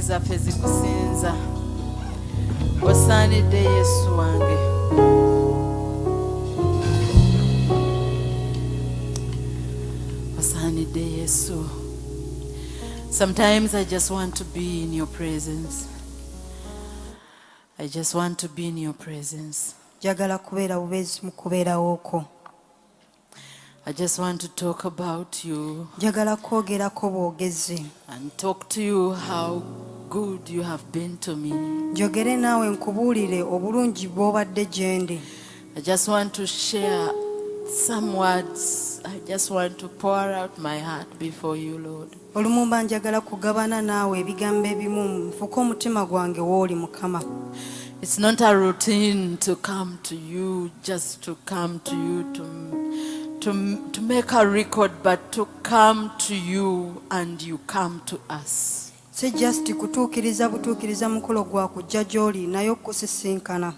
zaffe zikusinza osaanidde Yesu wange osaanidde Yesu. Sometimes I just want to be in your presence. I just want to be in your presence. Jagala kubeera bubeezi mu kubeerawo okwo. I just want to talk about you Jagala kwogerako bwogezi. and talk to you how good you have been to me. Njogere naawe nkubuulire obulungi bw'obadde gye ndi. I just want to share some words. I just want to pour out my heart before you, Lord. Olumu mba njagala kugabana naawe ebigambo ebimu nfuke omutima gwange w'oli Mukama. It's not a routine to come to you, just to come to you to make a record, but to come to you and you come to us. Si just kutuukiriza butuukiriza mukolo gwa kujja gy'oli naye okusisinkana.